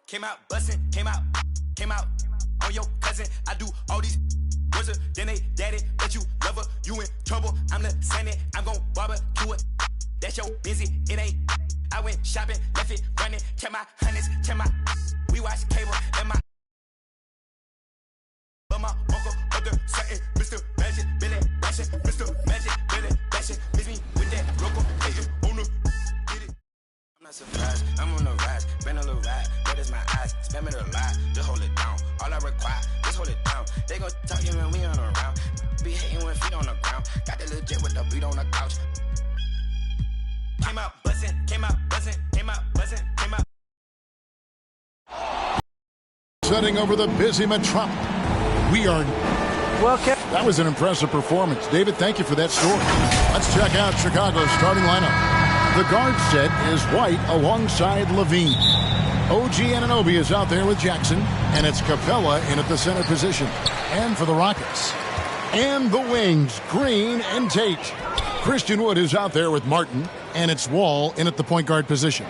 Came out bustin', came out on your cousin. I do all these worse than they daddy, but you love her, you in trouble. I'm the same, I'm gon' barbecue it. That's your busy, it ain't. I went shopping, left it running, check my hundreds, check my. We watch cable and my. But my uncle, other certain, Mr. Magic, Billy Bashing, Mr. Magic, Billy Bashing. Miss me with that local, hating on the. Get it. I'm not surprised, I'm on the rise, been a little ride, red is my eyes, spam it a lot, just hold it down. All I require, just hold it down. They gon' talk you when we on around. Be hating when feet on the ground. Got the legit with the beat on the couch. Came out buzzing, came out buzzing, came out buzzing, came out. Setting over the busy metropolis. We are. Well, that was an impressive performance. David, thank you for that story. Let's check out Chicago's starting lineup. The guard set is White alongside Levine. OG Anunoby is out there with Jackson, and it's Capella in at the center position. And for the Rockets. And the wings, Green and Tate. Christian Wood is out there with Martin, and it's Wall in at the point guard position.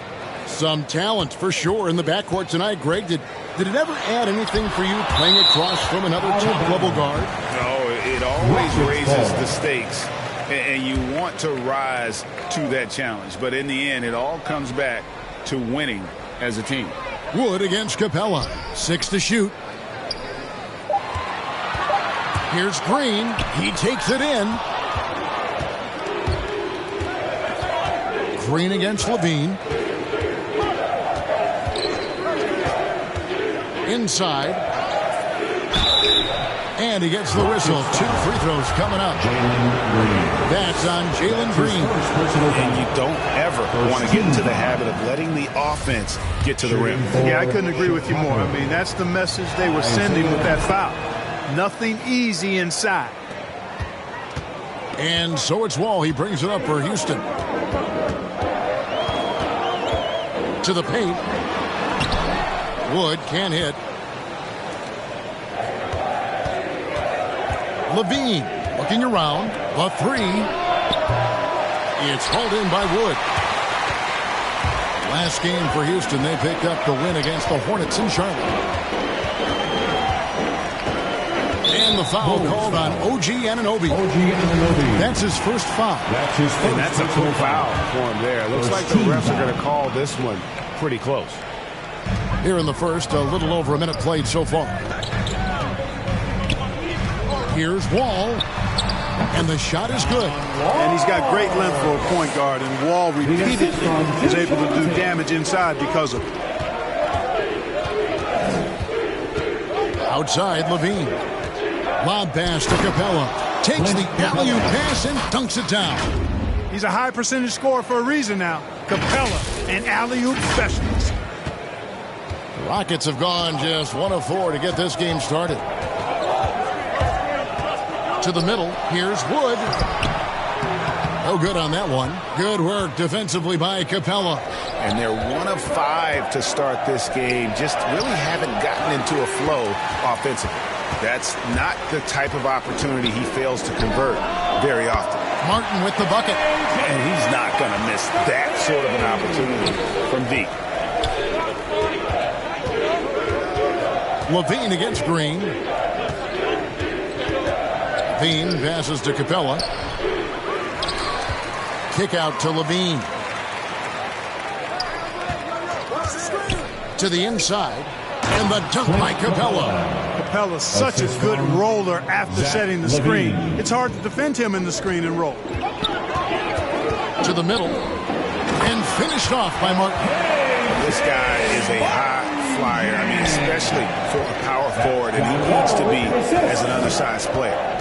Some talent for sure in the backcourt tonight. Greg, did it ever add anything for you playing across from another top-level guard? No, it always raises the stakes, and you want to rise to that challenge. But in the end, it all comes back to winning as a team. Wood against Capella. 6 to shoot. Here's Green. He takes it in. Green against Levine. Inside. And he gets the whistle. 2 free throws coming up. That's on Jalen Green. And you don't ever want to get into the habit of letting the offense get to the rim. Yeah, I couldn't agree with you more. I mean, that's the message they were sending with that foul. Nothing easy inside. And so it's Wall. He brings it up for Houston. To the paint. Wood can't hit. Levine looking around. The 3. It's hauled in by Wood. Last game for Houston, they picked up the win against the Hornets in Charlotte. And the foul called on OG Anunoby. That's his first foul. And that's a full foul for him there. Looks like the refs are going to call this one pretty close. Here in the first, a little over a minute played so far. Here's Wall. And the shot is good. And he's got great length for a point guard. And Wall repeatedly is able to do damage inside because of it. Outside, Levine. Lob pass to Capella. Takes the alley-oop pass and dunks it down. He's a high percentage scorer for a reason now. Capella, an alley-oop specialist. The Rockets have gone just 1 of 4 to get this game started. To the middle. Here's Wood. No good on that one. Good work defensively by Capella. And they're 1 of 5 to start this game. Just really haven't gotten into a flow offensively. That's not the type of opportunity he fails to convert very often. Martin with the bucket. And he's not going to miss that sort of an opportunity from deep. Levine against Green. Levine passes to Capella. Kick out to Levine. To the inside. And the dunk by Capella. Capella's such a good roller after setting the screen. It's hard to defend him in the screen and roll. To the middle. And finished off by Martin. This guy is a high flyer. I mean, especially for a power forward. And he needs to be as an undersized player.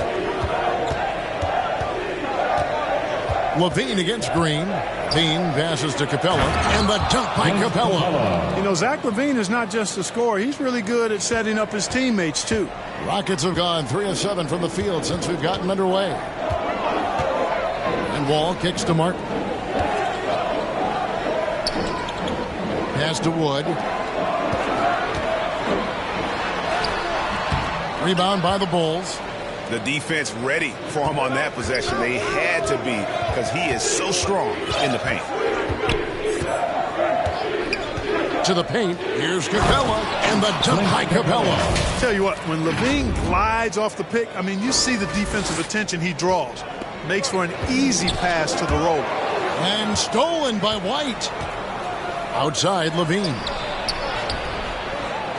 Levine against Green. Levine passes to Capella. And the dunk by Capella. You know, Zach LaVine is not just a scorer. He's really good at setting up his teammates, too. Rockets have gone 3 of 7 from the field since we've gotten underway. And Wall kicks to Martin. Pass to Wood. Rebound by the Bulls. The defense ready for him on that possession. They had to be because he is so strong in the paint. to the paint. Here's Capella, and the dunk by Capella. Tell you what, when Levine glides off the pick, I mean, you see the defensive attention he draws. Makes for an easy pass to the roller. And stolen by White. Outside, Levine.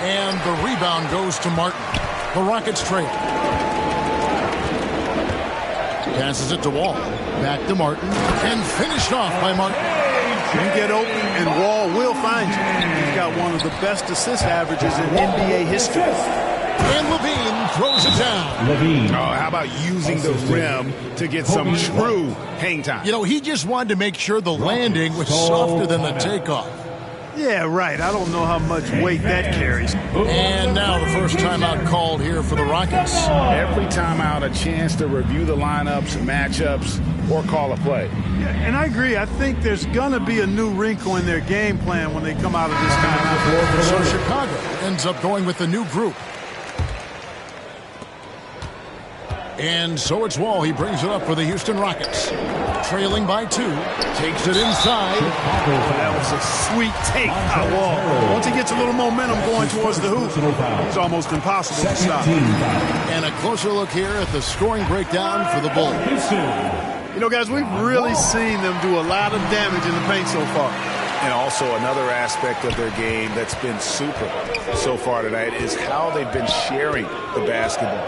And the rebound goes to Martin. The Rockets trade. Passes it to Wall. Back to Martin. And finished off by Martin. You get open, and Wall will find you. He's got one of the best assist averages in NBA history. And Levine throws it down. Levine. Oh, how about using the rim to get some true hang time? You know, he just wanted to make sure the landing was softer than the takeoff. Yeah, right. I don't know how much weight that carries. And now the first timeout called here for the Rockets. Every timeout, a chance to review the lineups, matchups, or call a play. Yeah, and I agree. I think there's going to be a new wrinkle in their game plan when they come out of this timeout. So Chicago ends up going with the new group. And so it's Wall. He brings it up for the Houston Rockets. Trailing by 2. Takes it inside. That was a sweet take by Wall. Once he gets a little momentum going towards the hoop, he's almost impossible to stop. And a closer look here at the scoring breakdown for the Bulls. You know, guys, we've really seen them do a lot of damage in the paint so far. And also another aspect of their game that's been super so far tonight is how they've been sharing the basketball.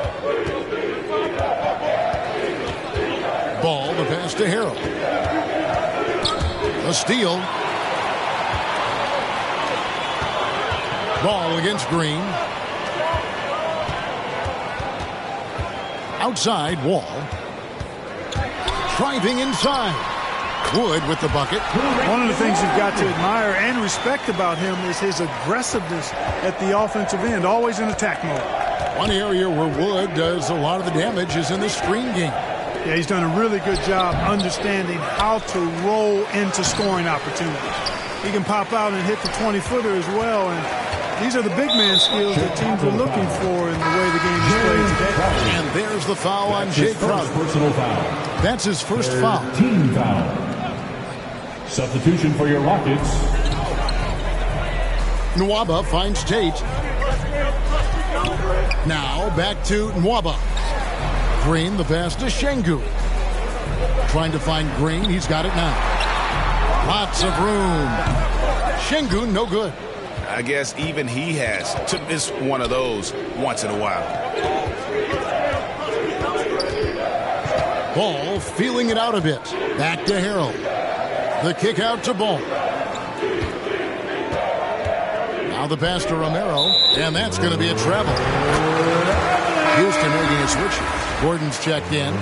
Ball, the pass to Harrell. A steal. Ball against Green. Outside, Wall. Driving inside. Wood with the bucket. One of the things you've got to admire and respect about him is his aggressiveness at the offensive end, always in attack mode. One area where Wood does a lot of the damage is in the screen game. Yeah, he's done a really good job understanding how to roll into scoring opportunities. He can pop out and hit the 20-footer as well, and these are the big man skills that teams are looking for in the way the game is played today. And there's the foul on Jay Crowder. Personal foul. That's his first foul. Team foul. Substitution for your Rockets. Nwaba finds Tate. Now back to Nwaba. Green, the pass to Şengün. Trying to find Green. He's got it now. Lots of room. Şengün, no good. I guess even he has to miss one of those once in a while. Ball feeling it out a bit. Back to Harrell. The kick out to Ball. Now the pass to Romero. And that's going to be a travel. Houston making a switch. Gordon's checked in.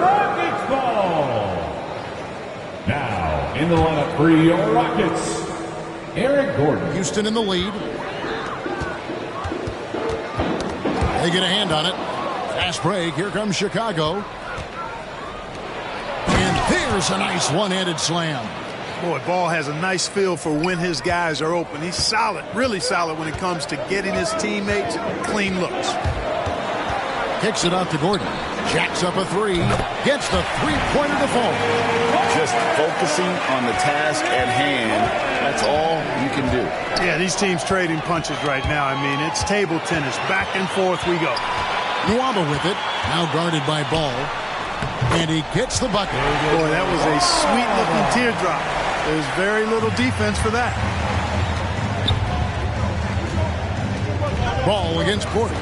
Rockets ball. Now in the lineup for your Rockets, Eric Gordon. Houston in the lead. They get a hand on it. Fast break. Here comes Chicago. And there's a nice one-handed slam. Boy, Ball has a nice feel for when his guys are open. He's solid, really solid when it comes to getting his teammates clean looks. Kicks it out to Gordon. Jacks up a 3. Gets the three-pointer to fall. Just focusing on the task at hand. That's all you can do. Yeah, these teams trading punches right now. I mean, it's table tennis. Back and forth we go. Nwaba with it. Now guarded by Ball. And he gets the bucket. Boy, that was a sweet-looking teardrop. There's very little defense for that. Ball against Porter.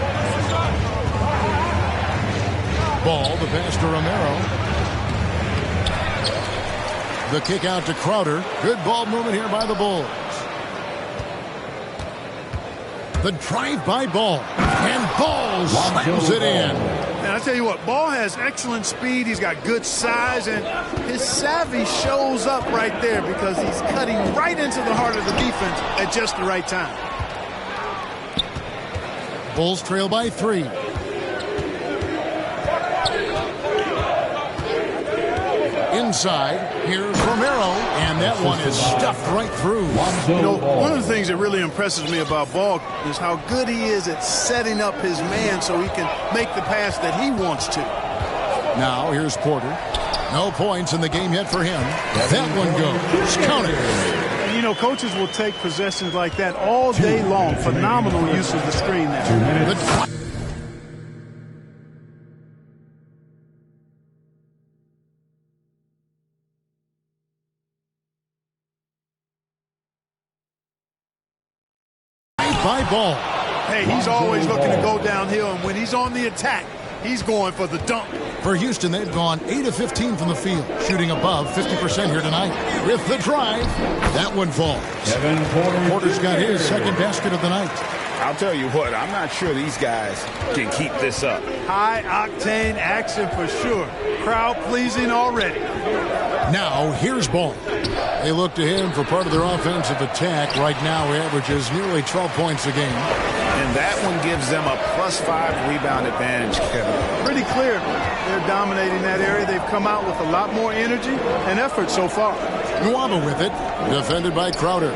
Ball, the pass to Romero. The kick out to Crowder. Good ball movement here by the Bulls. The drive by Ball. And Ball slams it in. And I tell you what, Ball has excellent speed. He's got good size, and his savvy shows up right there because he's cutting right into the heart of the defense at just the right time. Bulls trail by 3. Inside, here's Romero, and that one is stuffed right through. You know, one of the things that really impresses me about Ball is how good he is at setting up his man so he can make the pass that he wants to. Now, here's Porter. No points in the game yet for him. That one goes. Counted. And, you know, coaches will take possessions like that all day long. Phenomenal use of the screen there. 2 minutes. By Ball. Hey, he's always looking to go downhill, and when he's on the attack, he's going for the dunk. For Houston, they've gone 8 of 15 from the field, shooting above 50% here tonight. With the drive, that one falls. Porter's got his second basket of the night. I'll tell you what, I'm not sure these guys can keep this up. High-octane action for sure. Crowd-pleasing already. Now, here's Ball. They look to him for part of their offensive attack. Right now, he averages nearly 12 points a game. And that one gives them a +5 rebound advantage, Kevin. Pretty clear. They're dominating that area. They've come out with a lot more energy and effort so far. Nwaba with it. Defended by Crowder.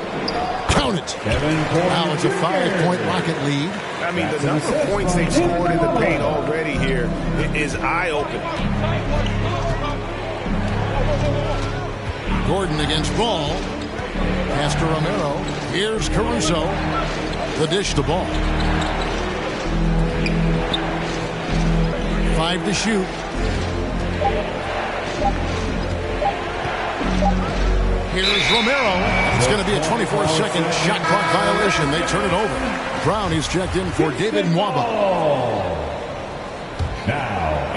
Count it. Now it's a 5-point Rocket lead. I mean, the number of points they've scored in the paint already here is eye-opening. Gordon against Ball. Pass to Romero. Here's Caruso. The dish to Ball. 5 to shoot. Here's Romero. It's going to be a 24-second shot clock violation. They turn it over. Brown is checked in for David Nwaba.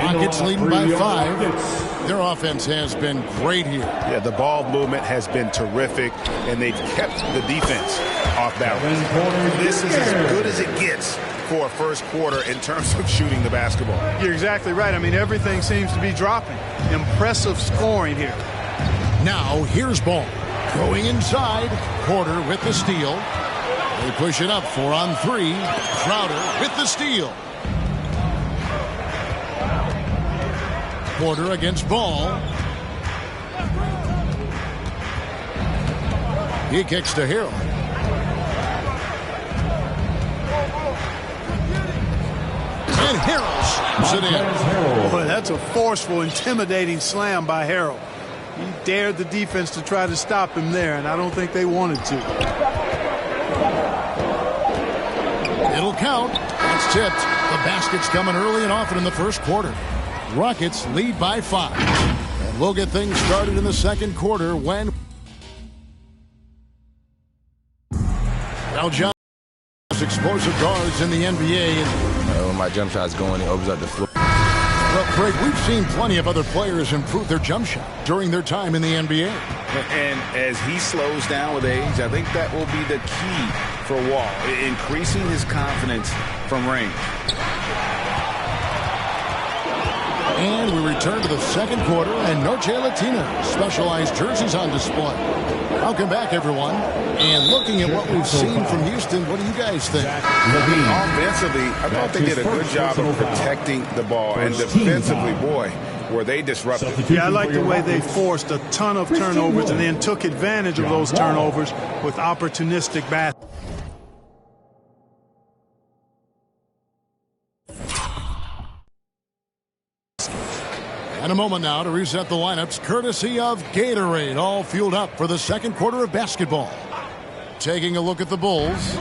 Rockets leading by 5. Their offense has been great here. Yeah, the ball movement has been terrific, and they've kept the defense off balance. This is as good as it gets for a first quarter in terms of shooting the basketball. You're exactly right. I mean, everything seems to be dropping. Impressive scoring here. Now, here's Ball. Going inside. Porter with the steal. They push it up 4 on 3. Crowder with the steal. Porter against Ball. He kicks to Harrell. And Harrell slams it in. Boy, that's a forceful, intimidating slam by Harrell. He dared the defense to try to stop him there, and I don't think they wanted to. It'll count. That's tipped. The basket's coming early and often in the first quarter. Rockets lead by 5. And we'll get things started in the second quarter when Al John's explosive guards in the NBA. When my jump shot's going, it opens up the floor. Well, Craig, we've seen plenty of other players improve their jump shot during their time in the NBA. And as he slows down with age, I think that will be the key for Wall, increasing his confidence from range. And we return to the second quarter, and Noche Latina specialized jerseys on display. Welcome back, everyone. And looking at what we've seen from Houston, what do you guys think? Offensively, I thought they did a good job of protecting the ball. And defensively, boy, were they disruptive. Yeah, I like the way they forced a ton of turnovers and then took advantage of those turnovers with opportunistic basketball. And a moment now to reset the lineups, courtesy of Gatorade, all fueled up for the second quarter of basketball. Taking a look at the Bulls,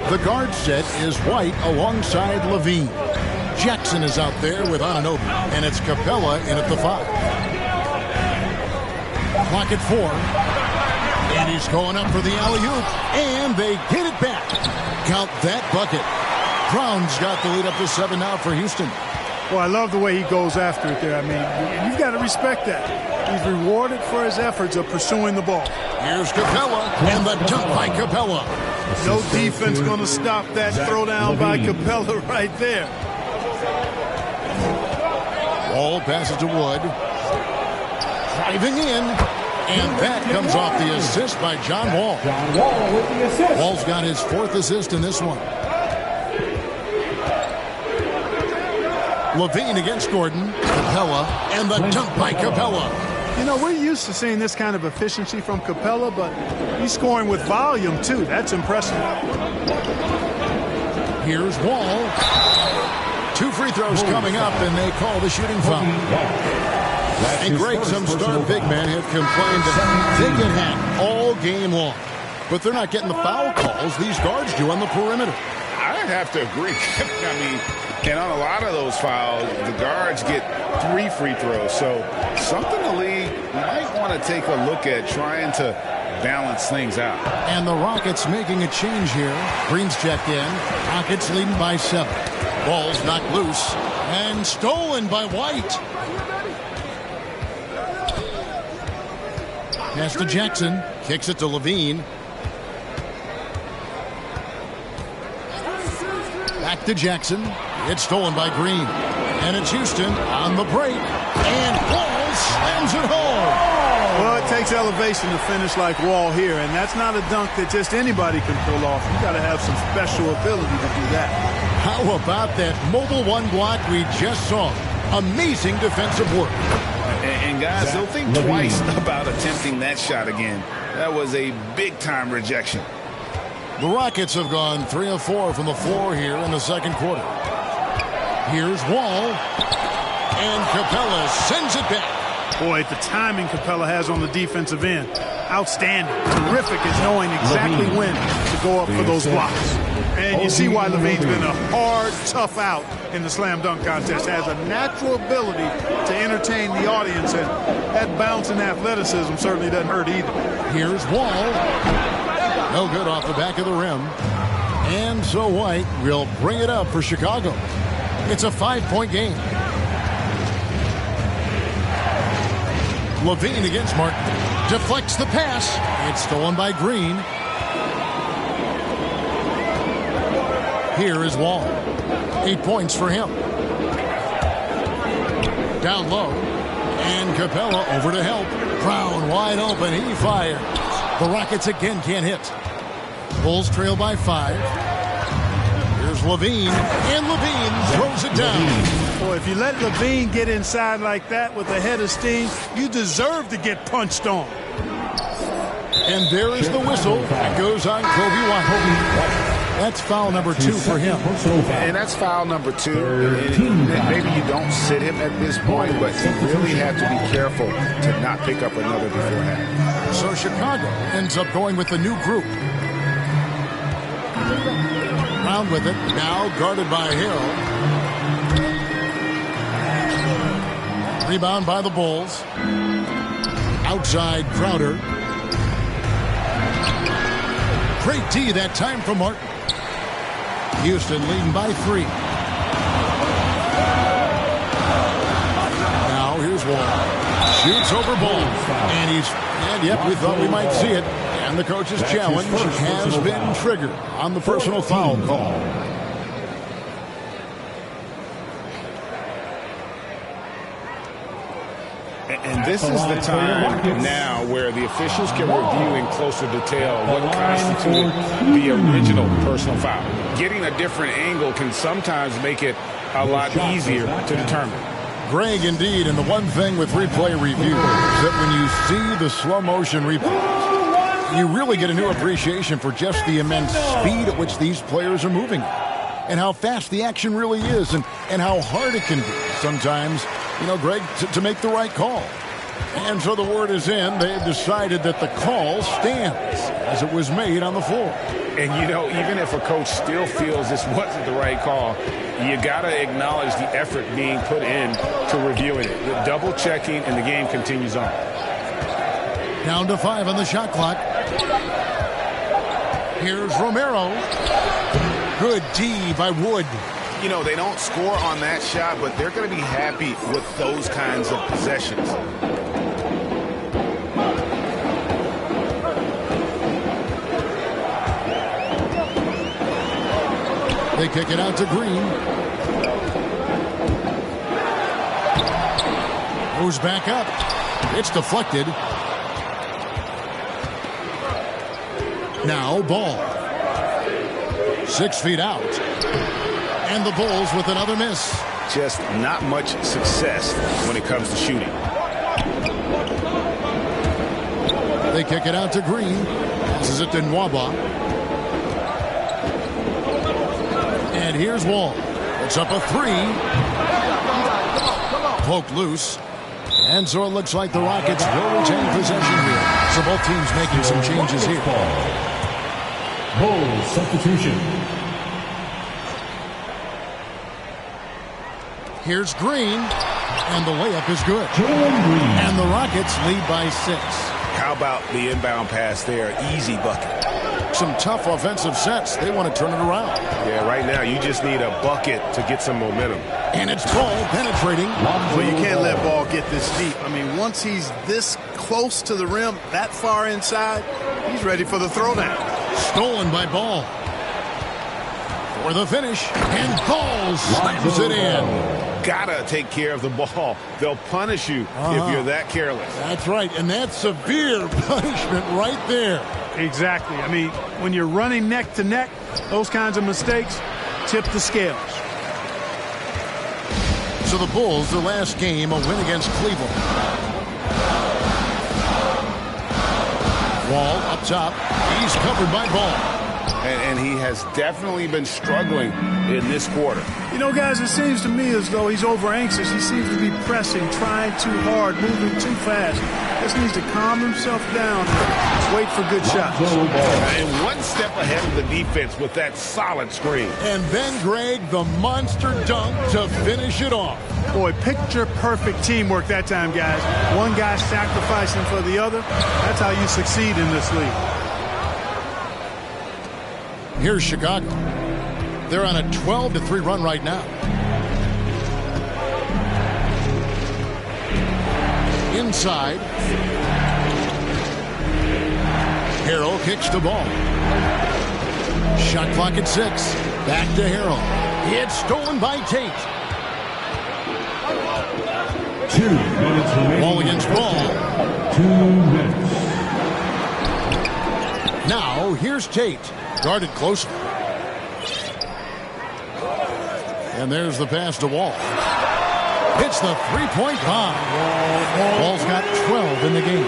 the guard set is White alongside Levine. Jackson is out there with Anunoby, and it's Capella in at the 5. Clock at 4. And he's going up for the alley-oop, and they get it back. Count that bucket. Brown's got the lead up to 7 now for Houston. Well, I love the way he goes after it there. I mean, you've got to respect that. He's rewarded for his efforts of pursuing the ball. Here's Capella, and the dunk by Capella. No defense going to stop that throwdown by Capella right there. Wall passes to Wood. Driving in, and that comes off the assist by John Wall. Wall's got his 4th assist in this one. Levine against Gordon. Capella, and the dunk by Capella. You know, we're used to seeing this kind of efficiency from Capella, but he's scoring with volume, too. That's impressive. Here's Wall. 2 free throws coming up, and they call the shooting foul. And Greg, some star big men have complained that they get hacked all game long. but they're not getting the foul calls these guards do on the perimeter. I'd have to agree. I mean, and on a lot of those fouls, the guards get 3 free throws. So something the league might want to take a look at, trying to balance things out. And the Rockets making a change here. Green's checked in. Rockets leading by 7. Ball's knocked loose and stolen by White. Pass to Jackson. Kicks it to Levine. Back to Jackson. It's stolen by Green. And it's Houston on the break. And Wall slams it home. Well, it takes elevation to finish like Wall here, and that's not a dunk that just anybody can pull off. You got to have some special ability to do that. How about that mobile one block we just saw? Amazing defensive work. And guys, they'll think twice about attempting that shot again. That was a big-time rejection. The Rockets have gone 3 of 4 from the floor here in the second quarter. Here's Wall. And Capella sends it back. Boy, the timing Capella has on the defensive end, outstanding. Terrific at knowing exactly when to go up for those blocks. And you see why Levine's been a hard, tough out in the slam dunk contest. Has a natural ability to entertain the audience, and that bounce and athleticism certainly doesn't hurt either. Here's Wall. No good off the back of the rim. And so White will bring it up for Chicago. It's a 5-point game. Levine against Martin. Deflects the pass. It's stolen by Green. Here is Wall. 8 points for him. Down low. And Capella over to help. Brown wide open. He fires. The Rockets again can't hit. Bulls trail by 5. Here's Levine. And Levine throws it down. Boy, if you let Levine get inside like that with a head of steam, you deserve to get punched on. And there is the whistle. It goes on Kobe White. That's foul number 2 for him. And that's foul number 2. And maybe you don't sit him at this point, but you really have to be careful to not pick up another beforehand. So Chicago ends up going with the new group. Brown with it. Now guarded by Hill. Rebound by the Bulls. Outside Crowder. Great D that time from Martin. Houston leading by 3. Now here's Wall. Shoots over Ball. And yep, we thought we might see it. And the coach's challenge has been triggered on the personal foul call. And this is the time now where the officials can review in closer detail what constituted the original personal foul. Getting a different angle can sometimes make it a lot easier to determine. Greg, indeed, and the one thing with replay review is that when you see the slow motion replays, you really get a new appreciation for just the immense speed at which these players are moving and how fast the action really is and how hard it can be sometimes, you know, Greg, to make the right call. And so the word is in. They've decided that the call stands as it was made on the floor. And, you know, even if a coach still feels this wasn't the right call, you got to acknowledge the effort being put in to reviewing it. The double checking, and the game continues on. Down to 5 on the shot clock. Here's Romero. Good D by Wood. You know, they don't score on that shot, but they're going to be happy with those kinds of possessions. They kick it out to Green. Goes back up. It's deflected. Now Ball. 6 feet out. And the Bulls with another miss. Just not much success when it comes to shooting. They kick it out to Green. Passes it to Nwaba. And here's Wall. It's up a 3. Poked loose. And so it looks like the Rockets will retain possession here. So both teams making some changes here. Bulls substitution. Here's Green, and the layup is good. Jalen Green. And the Rockets lead by 6. How about the inbound pass there? Easy bucket. Some tough offensive sets. They want to turn it around. Yeah, right now you just need a bucket to get some momentum. And it's Ball penetrating. Well, you can't let Ball get this deep. I mean, once he's this close to the rim, that far inside, he's ready for the throwdown. Stolen by Ball. For the finish, and Ball slams it in. Gotta take care of the ball. They'll punish you if you're that careless. That's right, and that's severe punishment right there. Exactly. I mean, when you're running neck to neck, those kinds of mistakes tip the scales. So the Bulls, their last game, a win against Cleveland. Wall up top. He's covered by Ball. And he has definitely been struggling in this quarter. You know, guys, it seems to me as though he's over anxious. He seems to be pressing, trying too hard, moving too fast. Just needs to calm himself down. Wait for good shots. And one step ahead of the defense with that solid screen. And then, Greg, the monster dunk to finish it off. Boy, picture-perfect teamwork that time, guys. One guy sacrificing for the other. That's how you succeed in this league. Here's Chicago. They're on a 12-3 run right now. Inside. Harrell kicks the ball. Shot clock at 6. Back to Harrell. It's stolen by Tate. 2 minutes remaining. Ball against Ball. 2 minutes. Now, here's Tate. Guarded closely. And there's the pass to Wall. It's the three-point bomb. Wall's got 12 in the game.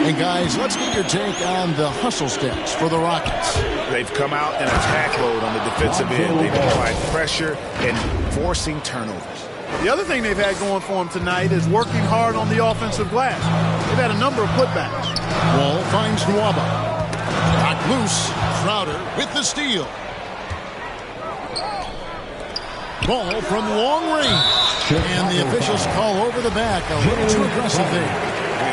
And, guys, let's get your take on the hustle stats for the Rockets. They've come out in attack mode on the defensive end. They've applied pressure and forcing turnovers. The other thing they've had going for them tonight is working hard on the offensive glass. They've had a number of putbacks. Wall finds Nwaba. Knocked loose. Crowder with the steal. Ball from long range. And the officials call over the back. A little too aggressive there.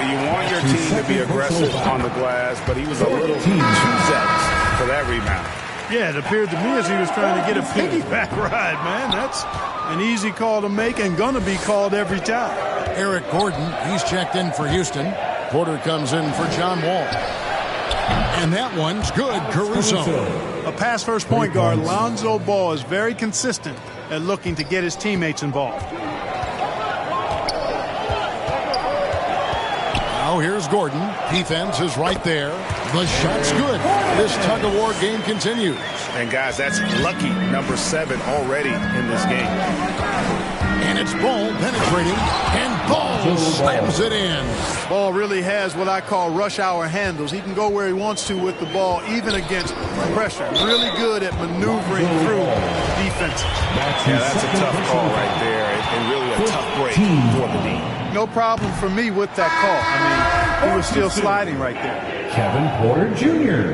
You want your team to be aggressive on the glass, but he was a little too zealous for that rebound. Yeah, it appeared to me as he was trying to get a piggyback ride, man. That's an easy call to make and going to be called every time. Eric Gordon, he's checked in for Houston. Porter comes in for John Wall. And that one's good, Caruso. A pass-first point guard, Lonzo Ball, is very consistent at looking to get his teammates involved. Now here's Gordon. Defense is right there. The shot's good. This tug-of-war game continues. And, guys, that's lucky number 7 already in this game. And it's Ball penetrating. And Ball slams it in. Ball really has what I call rush hour handles. He can go where he wants to with the ball, even against pressure. Really good at maneuvering through defenses. Yeah, that's a tough call right there, and really a tough break for the D. No problem for me with that call. I mean, he was still sliding right there. Kevin Porter Jr.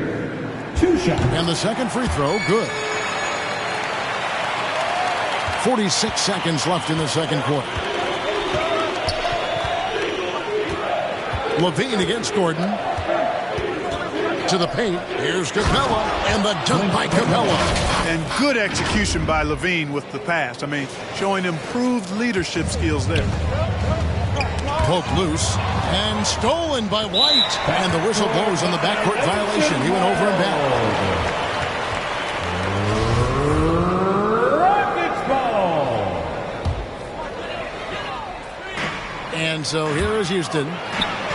2 shots. And the second free throw, good. 46 seconds left in the second quarter. Levine against Gordon. To the paint. Here's Capella. And the dunk by Capella. And good execution by Levine with the pass. I mean, showing improved leadership skills there. Poke loose. And stolen by White. And the whistle blows on the backcourt violation. He went over and back. Rockets ball. And so here is Houston.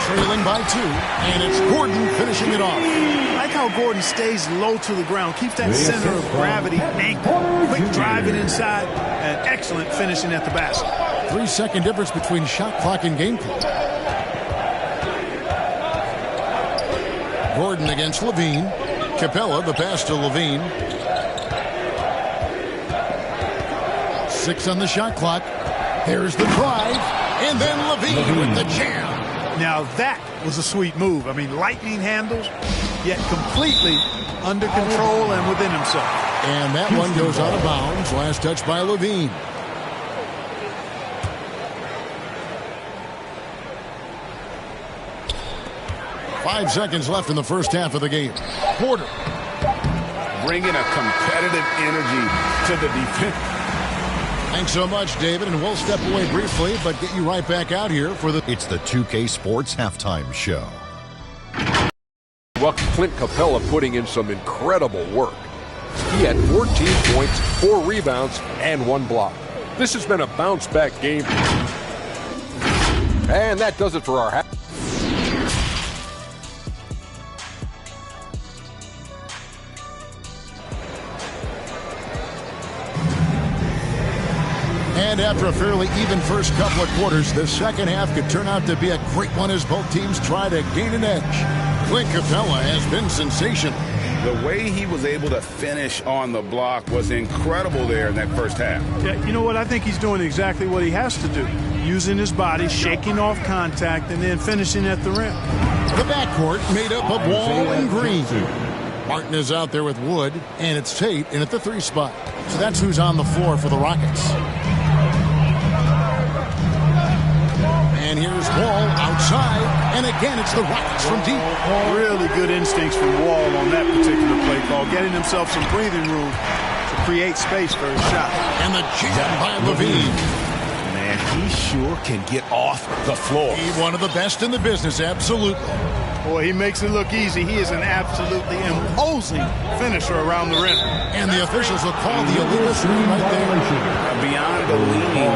Trailing by 2. And it's Gordon finishing it off. I like how Gordon stays low to the ground. Keeps that center of gravity anchored. Quick driving inside. And excellent finishing at the basket. 3-second difference between shot clock and game clock. Gordon against Levine. Capella, the pass to Levine. 6 on the shot clock. There's the drive. And then Levine with the jam. Now that was a sweet move. I mean, lightning handles, yet completely under control and within himself. And that one goes out of bounds. Last touch by Levine. Five seconds left in the first half of the game. Porter. Bringing a competitive energy to the defense. Thanks so much, David, and we'll step away briefly, but get you right back out here for the... It's the 2K Sports Halftime Show. Well, Clint Capella putting in some incredible work. He had 14 points, 4 rebounds, and 1 block. This has been a bounce-back game. And that does it for our half. And after a fairly even first couple of quarters, the second half could turn out to be a great one as both teams try to gain an edge. Clint Capella has been sensational. The way he was able to finish on the block was incredible there in that first half. Yeah, you know what? I think he's doing exactly what he has to do. Using his body, shaking off contact, and then finishing at the rim. The backcourt made up of Wall and Green. Martin is out there with Wood, and it's Tate in at the 3 spot. So that's who's on the floor for the Rockets. And here's Wall outside, and again it's the Rockets from deep. Really good instincts from Wall on that particular play call, getting himself some breathing room to create space for his shot. And the jam by Levine. Man, he sure can get off the floor. He's one of the best in the business, absolutely. Boy, he makes it look easy. He is an absolutely imposing finisher around the rim. And the officials will call the illegal screen right there. Beyond the lean,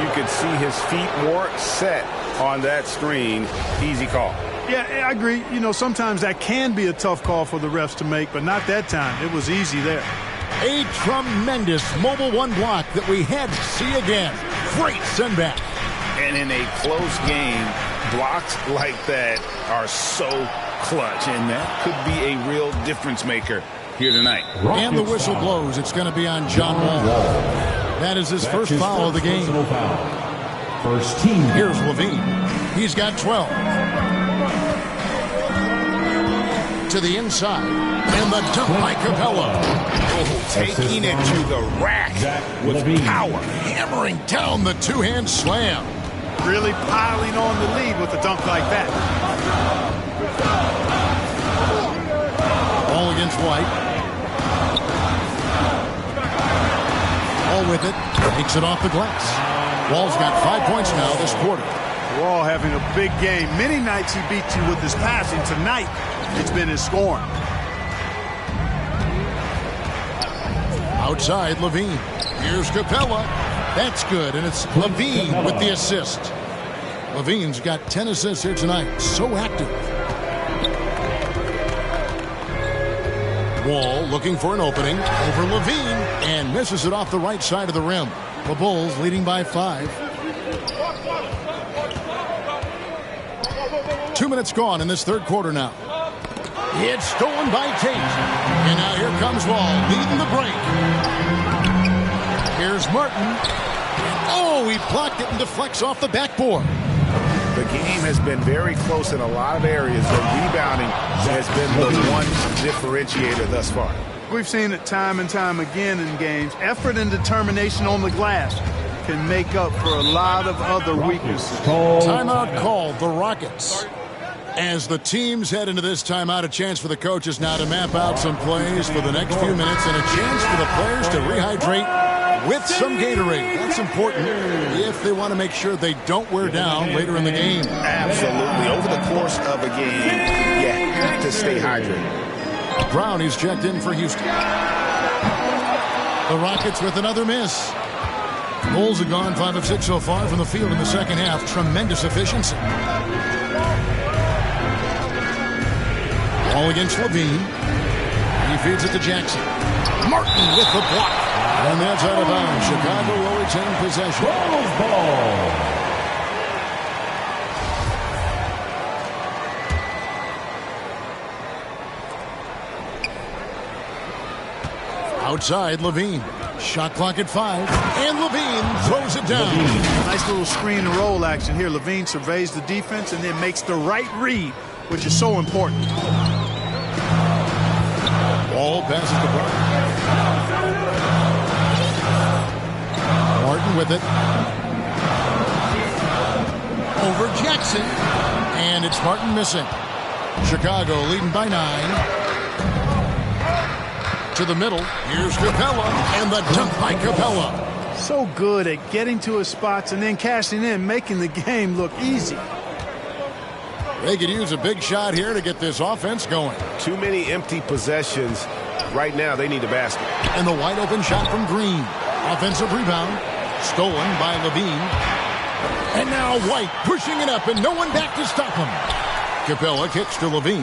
you could see his feet more set on that screen. Easy call. Yeah, I agree. You know, sometimes that can be a tough call for the refs to make, but not that time. It was easy there. A tremendous mobile 1 block that we had to see again. Great send back. And in a close game, blocks like that are so clutch, and that could be a real difference maker here tonight. And the whistle blows. It's going to be on John Wall. That is his first foul of the game. First team. Here's Levine. He's got 12. To the inside. And the dunk by Capella. Oh, taking it to the rack with power. Hammering down the 2-hand slam. Really piling on the lead with a dunk like that. Ball against White. Ball with it. Takes it off the glass. Wall's got 5 points now this quarter. Wall having a big game. Many nights he beat you with his passing. Tonight, it's been his scoring. Outside, Levine. Here's Capella. That's good, and it's Levine with the assist. Levine's got 10 assists here tonight. So active. Wall looking for an opening over Levine and misses it off the right side of the rim. The Bulls leading by 5. 2 minutes gone in this third quarter now. It's stolen by Tate. And now here comes Wall leading the break. Here's Martin. Oh, he blocked it and deflects off the backboard. The game has been very close in a lot of areas. The rebounding has been the one differentiator thus far. We've seen it time and time again in games. Effort and determination on the glass can make up for a lot of other weaknesses. Timeout called, the Rockets. As the teams head into this timeout, a chance for the coaches now to map out some plays for the next few minutes and a chance for the players to rehydrate with some Gatorade. That's important if they want to make sure they don't wear down later in the game. Absolutely. Over the course of a game, you have to stay hydrated. Brown, he's checked in for Houston. The Rockets with another miss. Bulls have gone 5 of 6 so far from the field in the second half. Tremendous efficiency. Ball against Levine. He feeds it to Jackson. Martin with the block. And that's out of bounds. Chicago will retain possession. Ball. Outside, Levine. Shot clock at 5. And Levine throws it down. Nice little screen and roll action here. Levine surveys the defense and then makes the right read, which is so important. Ball passes to Barton. Martin with it. Over Jackson. And it's Martin missing. Chicago leading by 9. To the middle. Here's Capella. And the dunk by Capella. So good at getting to his spots and then cashing in, making the game look easy. They could use a big shot here to get this offense going. Too many empty possessions. Right now, they need a basket. And the wide open shot from Green. Offensive rebound. Stolen by Levine. And now White pushing it up and no one back to stop him. Capella kicks to Levine.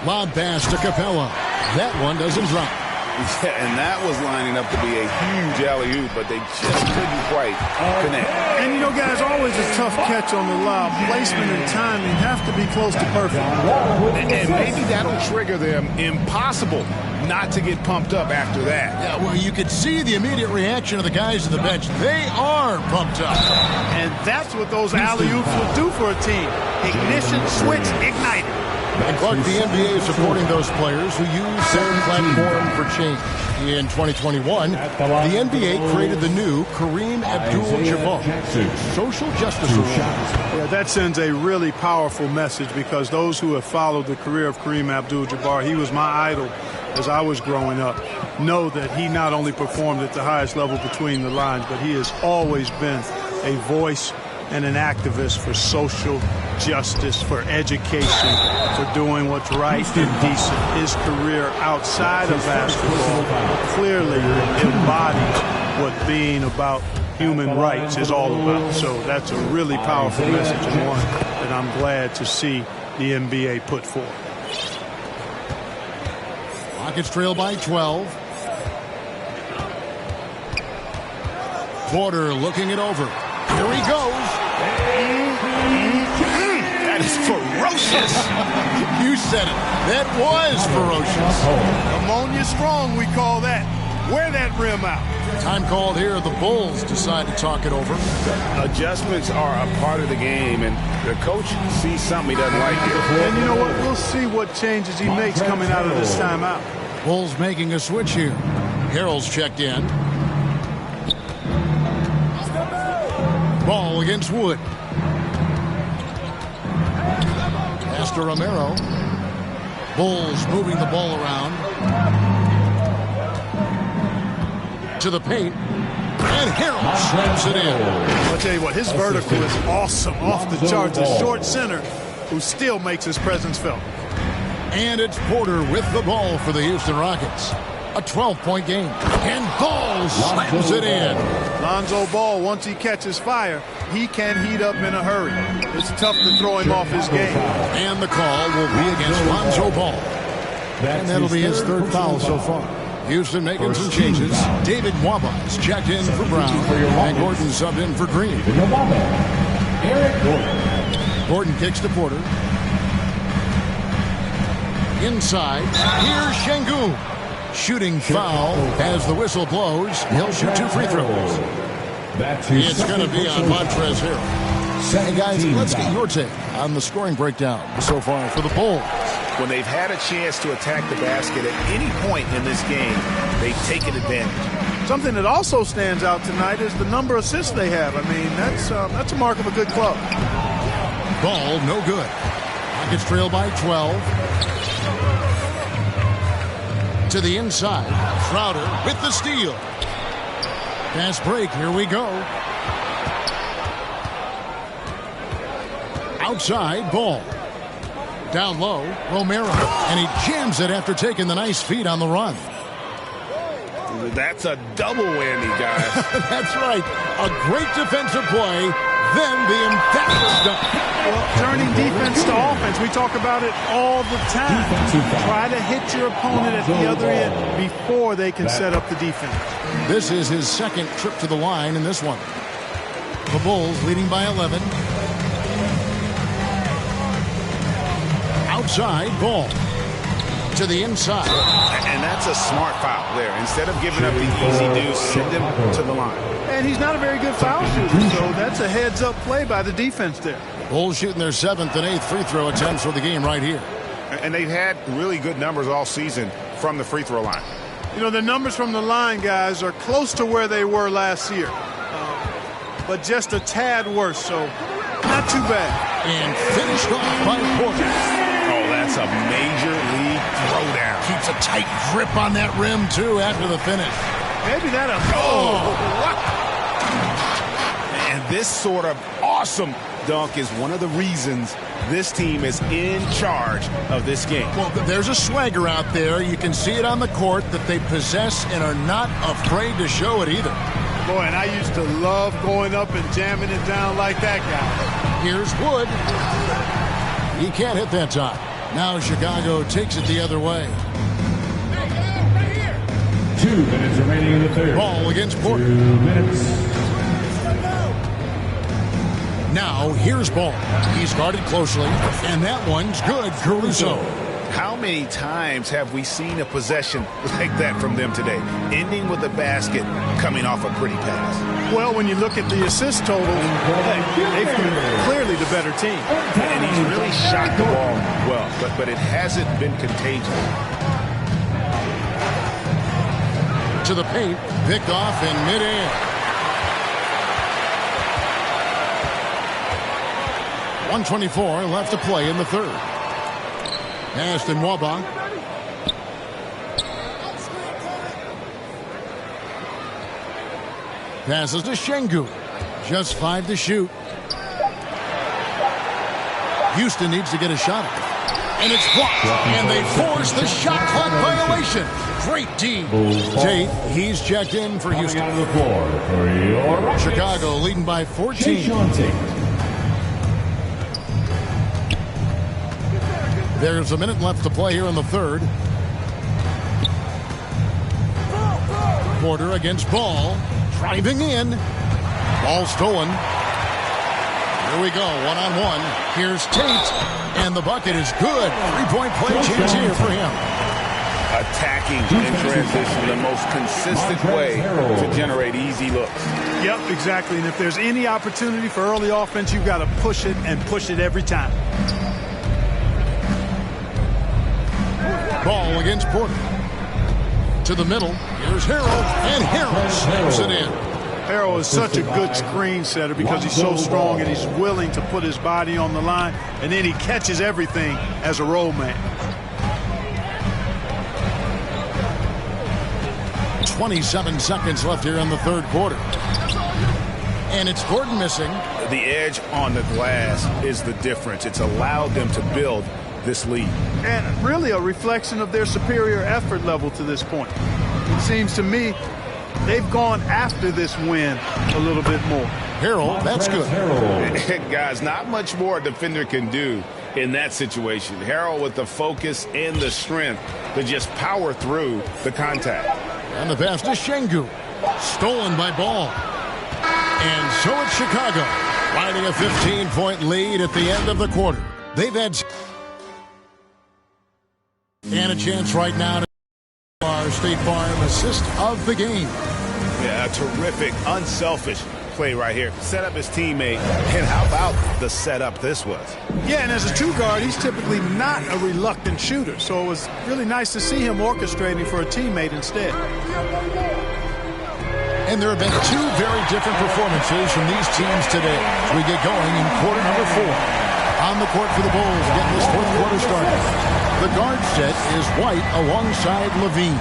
Lob pass to Capella. That one doesn't drop. Yeah, and that was lining up to be a huge alley-oop, but they just couldn't quite connect. And, you know, guys, always a tough catch on the lob. Placement and timing have to be close to perfect. And maybe that'll trigger them. Impossible not to get pumped up after that. Yeah, well, you could see the immediate reaction of the guys on the bench. They are pumped up. And that's what those alley-oops will do for a team. Ignition, switch, ignite. And Clark, the NBA is supporting those players who use their platform for change. In 2021, the NBA created the new Kareem Abdul-Jabbar Social Justice Award. Yeah, that sends a really powerful message because those who have followed the career of Kareem Abdul-Jabbar, he was my idol as I was growing up, know that he not only performed at the highest level between the lines, but he has always been a voice and an activist for social justice, for education, for doing what's right and decent. His career outside of basketball clearly embodies what being about human rights is all about. So that's a really powerful message and one that I'm glad to see the NBA put forth. Rockets trail by 12. Porter looking it over. Here he goes. That is ferocious. You said it. That was ferocious. Ammonia strong, we call that. Wear that rim out. Time called here. The Bulls decide to talk it over. Adjustments are a part of the game, and the coach sees something he doesn't like here. And you know what? We'll see what changes he makes coming out of this timeout. Bulls making a switch here. Harrell's checked in. Ball against Wood. Pass to Romero. Bulls moving the ball around. To the paint. And Harrell slams it in. I'll tell you what, his vertical is awesome, off the charts. A short center who still makes his presence felt. And it's Porter with the ball for the Houston Rockets. A 12-point game. And Ball slams it in. Lonzo Ball, once he catches fire, he can heat up in a hurry. It's tough to throw him off his game. And the call will be against Lonzo Ball. And that'll be his third foul so far. Houston making some changes. David Wabas checked in for Brown. And Gordon subbed in for Green. Gordon kicks to Porter. Inside. Here's Şengün. Shooting foul as the whistle blows. He'll shoot 2 free throws. It's going to be on Montrezl Harrell. Hey guys, let's get your take on the scoring breakdown so far for the Bulls. When they've had a chance to attack the basket at any point in this game, they've taken advantage. Something that also stands out tonight is the number of assists they have. I mean, that's a mark of a good club. Ball, no good. Rockets trail by 12. To the inside. Schroeder with the steal. Fast break. Here we go. Outside. Ball. Down low. Romero. And he jams it after taking the nice feed on the run. That's a double whammy, guys. That's right. A great defensive play. Then the emphatic dunk. Well, turning defense to offense, we talk about it all the time. Try to hit your opponent at the other end before they can set up the defense. This is his second trip to the line in this one. The Bulls leading by 11. Outside, Ball. To the inside. And that's a smart foul there. Instead of giving up the easy deuce, send him to the line. And he's not a very good foul shooter, so that That's a heads-up play by the defense there. Bulls shooting their 7th and 8th free throw attempts for the game right here. And they've had really good numbers all season from the free throw line. You know, the numbers from the line, guys, are close to where they were last year. But just a tad worse, so not too bad. And finished off by Porter. Oh, that's a major league throwdown. Keeps a tight grip on that rim, too, after the finish. Maybe that'll... And this sort of awesome dunk is one of the reasons this team is in charge of this game. Well, there's a swagger out there. You can see it on the court that they possess and are not afraid to show it either. Boy, and I used to love going up and jamming it down like that guy. Here's Wood. He can't hit that time. Now Chicago takes it the other way. 2 minutes remaining in the third. Ball against Porter. 2 minutes. Now here's Ball. He's guarded closely, and that one's good. Caruso. How many times have we seen a possession like that from them today, ending with a basket coming off a pretty pass? Well, when you look at the assist total, they've been clearly the better team. And he's really shot the ball well, but it hasn't been contagious. To the paint, picked off in midair. 1:24 left to play in the third. Aston Waba. Passes to Şengün. Just 5 to shoot. Houston needs to get a shot. And it's blocked. And they force the shot clock violation. Great D. Tate, he's checked in for Houston. Chicago leading by 14. There's a minute left to play here in the third. Porter against Ball. Driving in. Ball stolen. Here we go, one-on-one. Here's Tate. And the bucket is good. 3-point play chance here for him. Attacking in transition, the most consistent way to generate easy looks. Yep, exactly. And if there's any opportunity for early offense, you've got to push it and push it every time. Ball against Porter. To the middle. Here's Harrell. And Harrell snaps it in. Harrell is such a good screen setter because he's so strong and he's willing to put his body on the line. And then he catches everything as a roll man. 27 seconds left here in the third quarter. And it's Gordon missing. The edge on the glass is the difference. It's allowed them to build this lead. And really a reflection of their superior effort level to this point. It seems to me they've gone after this win a little bit more. Harrell, that's good. Guys, not much more a defender can do in that situation. Harrell with the focus and the strength to just power through the contact. And the pass to Şengün. Stolen by Ball. And so it's Chicago, riding a 15-point lead at the end of the quarter. They've had and a chance right now to our State Farm assist of the game. Yeah, a terrific, unselfish play right here. Set up his teammate, and how about the setup this was? Yeah, and as a two guard, he's typically not a reluctant shooter, so it was really nice to see him orchestrating for a teammate instead. And there have been 2 very different performances from these teams today as we get going in quarter number 4. On the court for the Bulls, getting this fourth quarter started. The guard set is White alongside Levine.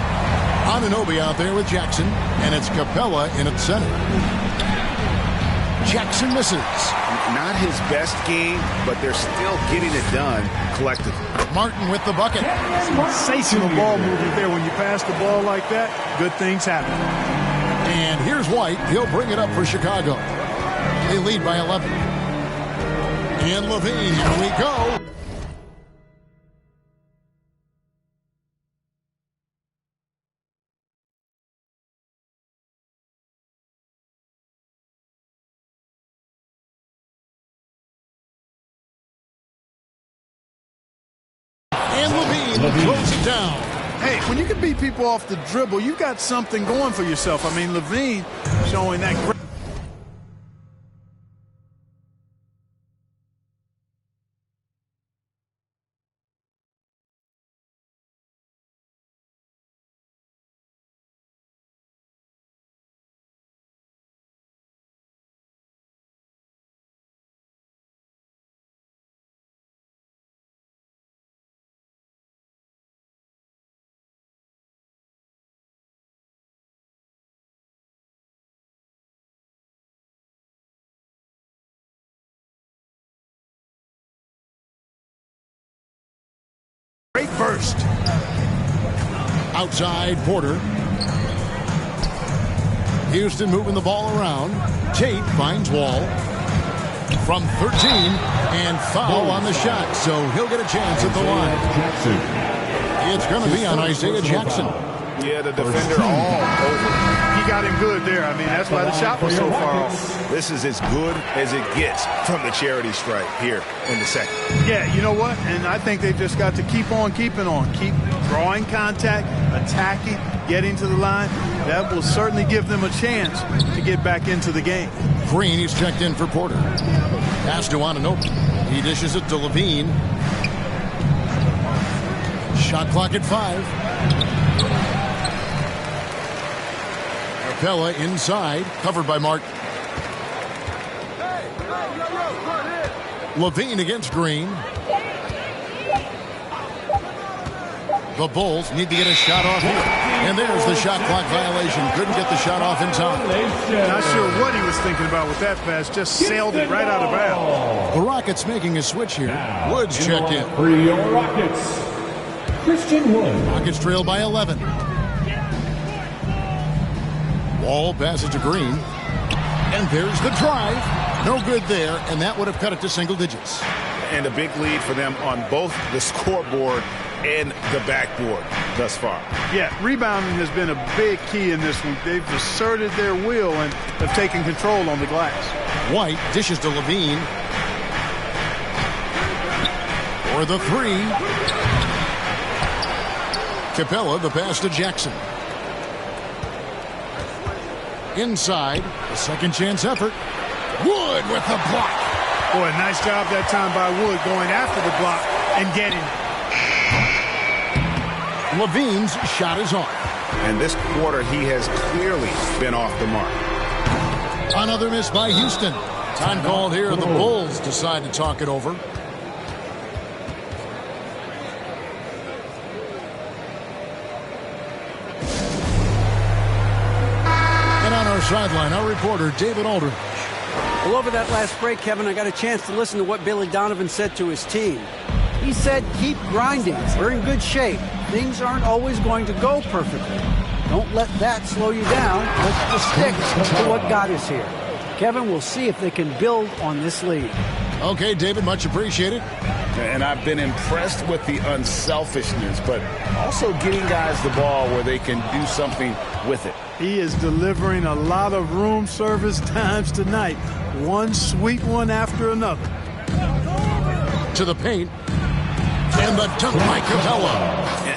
Anunoby out there with Jackson, and it's Capella in at center. Jackson misses. Not his best game, but they're still getting it done collectively. Martin with the bucket. Sensational ball movement there. When you pass the ball like that, good things happen. And here's White. He'll bring it up for Chicago. They lead by 11. And Levine, here we go. And Levine throws it down. Hey, when you can beat people off the dribble, you got something going for yourself. I mean, Levine showing that great. Great burst. Outside, Porter. Houston moving the ball around. Tate finds Wall from 13 and foul on the shot, so he'll get a chance at the line. It's going to be on Isaiah Jackson. Yeah, the defender all over. He got him good there. I mean, that's why the shot was so far off. This is as good as it gets from the charity stripe here in the second. Yeah, you know what? And I think they've just got to keep on keeping on. Keep drawing contact, attacking, getting to the line. That will certainly give them a chance to get back into the game. Green, he's checked in for Porter. Pass to Anunoby. He dishes it to Levine. Shot clock at 5. Capella inside, covered by Martin. Levine against Green. The Bulls need to get a shot off here. And there's the shot clock violation. Couldn't get the shot off in time. Not sure what he was thinking about with that pass. Just sailed it right out of bounds. The Rockets making a switch here. Woods checked in. For your Rockets, Christian Wood. Rockets trail by 11. Wall passes to Green. And there's the drive. No good there, and that would have cut it to single digits. And a big lead for them on both the scoreboard and the backboard thus far. Yeah, rebounding has been a big key in this one. They've asserted their will and have taken control on the glass. White dishes to Levine. For the 3. Capella, the pass to Jackson. Inside, a second chance effort. Wood with the block. Boy, nice job that time by Wood going after the block and getting it. Levine's shot is on. And this quarter, he has clearly been off the mark. Another miss by Houston. Time called here. The Bulls decide to talk it over. And on our sideline, our reporter, David Aldridge. Well, over that last break, Kevin, I got a chance to listen to what Billy Donovan said to his team. He said, keep grinding. We're in good shape. Things aren't always going to go perfectly. Don't let that slow you down. Let's just stick to what got us here. Kevin, we'll see if they can build on this lead. Okay, David, much appreciated. And I've been impressed with the unselfishness, but also getting guys the ball where they can do something with it. He is delivering a lot of room service times tonight. One sweet one after another. To the paint. And the dunk by Capella.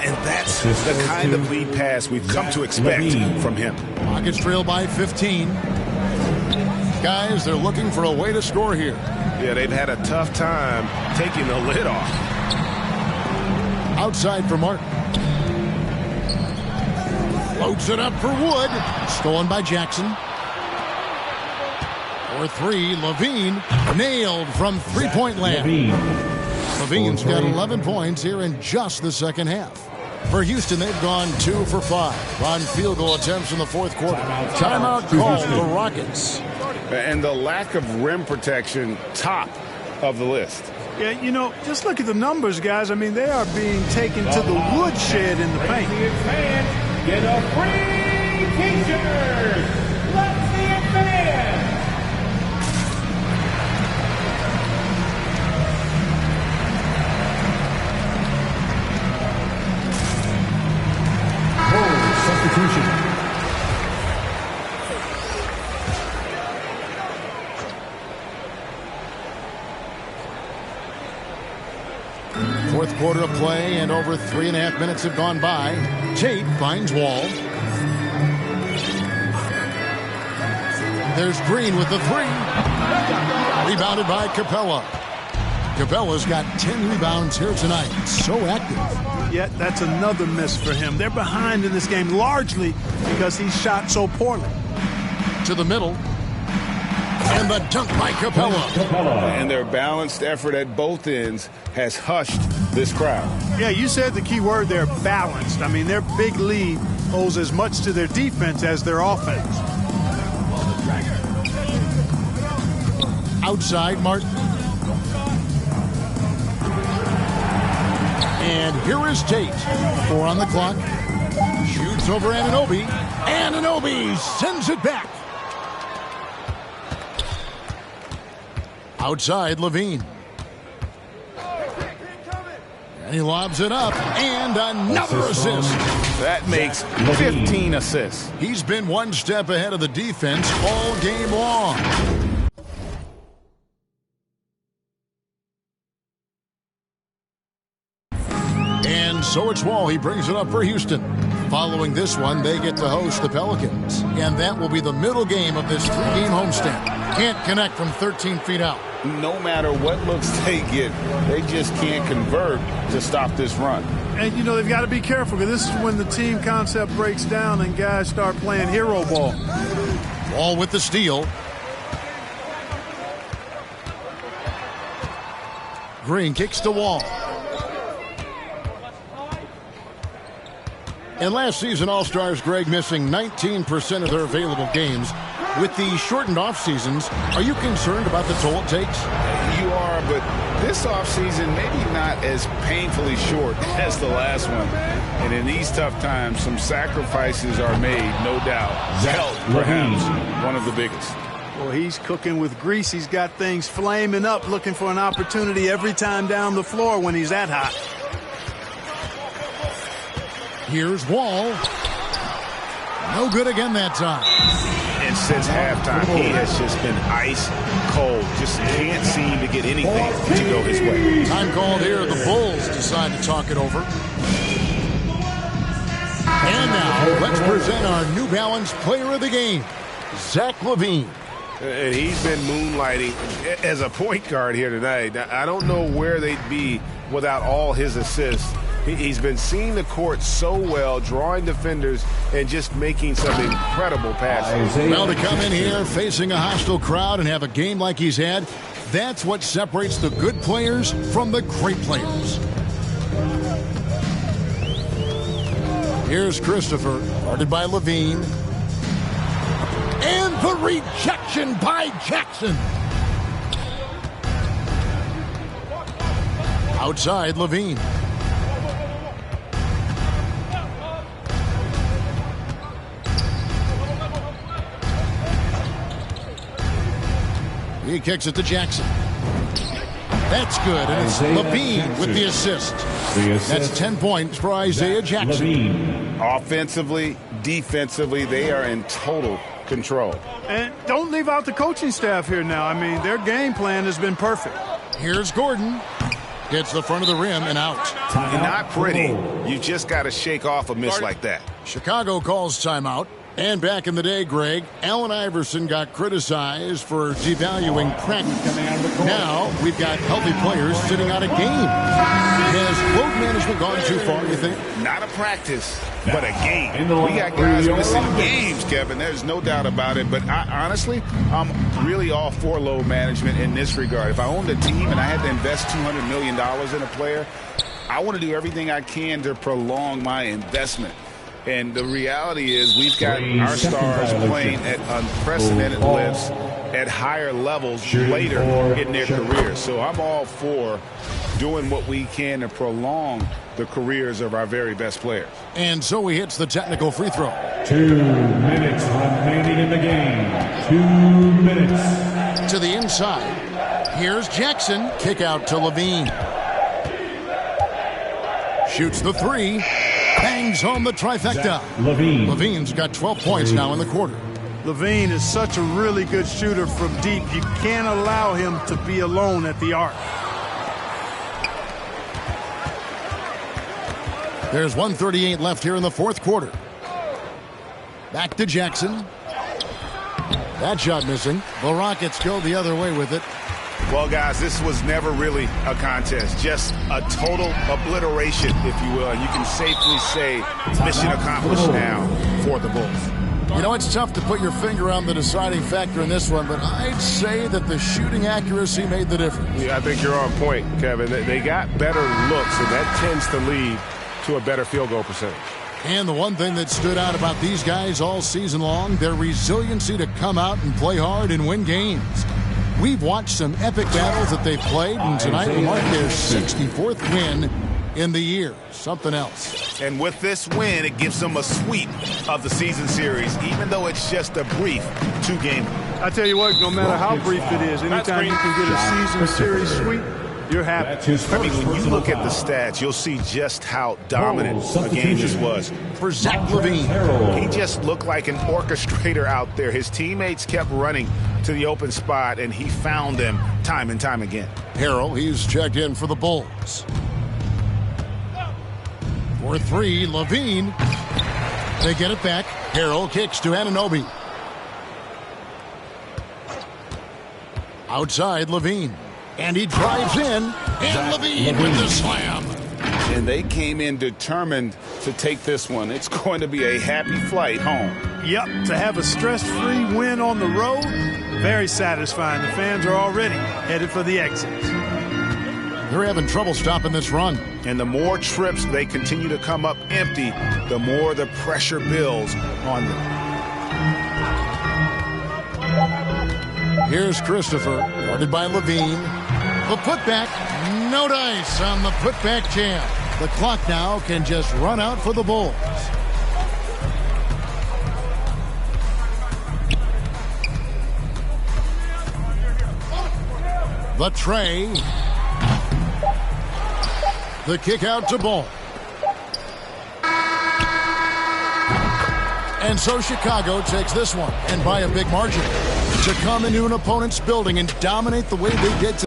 And that's the kind of lead pass we've come to expect from him. Rockets trail by 15. Guys, they're looking for a way to score here. Yeah, they've had a tough time taking the lid off. Outside for Martin. Floats it up for Wood. Stolen by Jackson. For 3, Levine nailed from three-point land. Levine's got 11 points here in just the second half. For Houston, they've gone 2 for 5 on field goal attempts in the fourth quarter. Timeout called the Rockets. And the lack of rim protection, top of the list. Yeah, you know, just look at the numbers, guys. I mean, they are being taken to the woodshed in the paint. Fans get a free t-shirt. Let's see it, fans. Substitution. Fourth quarter of play, and over 3.5 minutes have gone by. Tate finds Wall. There's Green with the 3. Rebounded by Capella. Capella's got 10 rebounds here tonight. So active. Yet that's another miss for him. They're behind in this game largely because he shot so poorly. To the middle. And the dunk by Capella. And their balanced effort at both ends has hushed this crowd. Yeah, you said the key word there, balanced. I mean, their big lead owes as much to their defense as their offense. Outside, Martin. And here is Tate. 4 on the clock. Shoots over Anunoby. Anunoby sends it back. Outside, Levine. And he lobs it up. And another assist. That makes 15 assists. He's been one step ahead of the defense all game long. And so it's Wall. He brings it up for Houston. Following this one, they get to host the Pelicans. And that will be the middle game of this 3-game homestand. Can't connect from 13 feet out. No matter what looks they get, they just can't convert to stop this run. And, you know, they've got to be careful because this is when the team concept breaks down and guys start playing hero ball. Wall with the steal. Green kicks to Wall. And last season, All-Stars, Greg, missing 19% of their available games. With the shortened off seasons, are you concerned about the toll it takes? You are, but this offseason maybe not as painfully short as the last one. And in these tough times, some sacrifices are made, no doubt. Health, perhaps, one of the biggest. Well, he's cooking with grease. He's got things flaming up, looking for an opportunity every time down the floor when he's that hot. Here's Wall. No good again that time. And since halftime, he has just been ice cold. Just can't seem to get anything to go his way. Time called here. The Bulls decide to talk it over. And now, let's present our New Balance Player of the Game, Zach LaVine. And he's been moonlighting as a point guard here tonight. Now, I don't know where they'd be without all his assists. He's been seeing the court so well, drawing defenders, and just making some incredible passes. Well, to come in here facing a hostile crowd and have a game like he's had, that's what separates the good players from the great players. Here's Christopher, guarded by Levine. And the rejection by Jackson. Outside, Levine. He kicks it to Jackson. That's good, and it's Levine with the assist. That's 10 points for Isaiah Jackson. Offensively, defensively, they are in total control. And don't leave out the coaching staff here now. I mean, their game plan has been perfect. Here's Gordon. Gets the front of the rim and out. Not pretty. You just got to shake off a miss like that. Chicago calls timeout. And back in the day, Greg, Allen Iverson got criticized for devaluing practice. Now we've got healthy players sitting out a game. Has load management gone too far, you think? Not a practice, but a game. We got guys missing games, Kevin. There's no doubt about it. But honestly, I'm really all for load management in this regard. If I owned a team and I had to invest $200 million in a player, I want to do everything I can to prolong my investment. And the reality is we've got our stars playing at unprecedented lifts at higher levels later in their careers. So I'm all for doing what we can to prolong the careers of our very best players. And so he hits the technical free throw. 2 minutes remaining in the game. 2 minutes. To the inside. Here's Jackson. Kick out to Levine. Shoots the three. Bangs home the trifecta. Levine's got 12 points now in the quarter. Levine is such a really good shooter from deep. You can't allow him to be alone at the arc. There's 1:38 left here in the fourth quarter. Back to Jackson. That shot missing. The Rockets go the other way with it. Well, guys, this was never really a contest. Just a total obliteration, if you will. And you can safely say mission accomplished now for the Bulls. You know, it's tough to put your finger on the deciding factor in this one, but I'd say that the shooting accuracy made the difference. Yeah, I think you're on point, Kevin. They got better looks, and that tends to lead to a better field goal percentage. And the one thing that stood out about these guys all season long, their resiliency to come out and play hard and win games. We've watched some epic battles that they've played, and tonight will mark their 64th win in the year. Something else. And with this win, it gives them a sweep of the season series, even though it's just a brief 2-game. I tell you what, no matter how brief it is, anytime you can get a season series sweep, you're happy. I mean, when you look at the stats, you'll see just how dominant a game this was. For Zach LaVine. He just looked like an orchestrator out there. His teammates kept running to the open spot, and he found them time and time again. Harrell, he's checked in for the Bulls. For 3, LaVine. They get it back. Harrell kicks to Anunoby. Outside, LaVine. And he drives in. And LaVine with the slam. And they came in determined to take this one. It's going to be a happy flight home. Yep, to have a stress-free win on the road, very satisfying. The fans are already headed for the exits. They're having trouble stopping this run. And the more trips they continue to come up empty, the more the pressure builds on them. Here's Christopher, guarded by LaVine. The putback, no dice on the putback jam. The clock now can just run out for the Bulls. The tray. The kick out to Ball. And so Chicago takes this one, and by a big margin, to come into an opponent's building and dominate the way they did.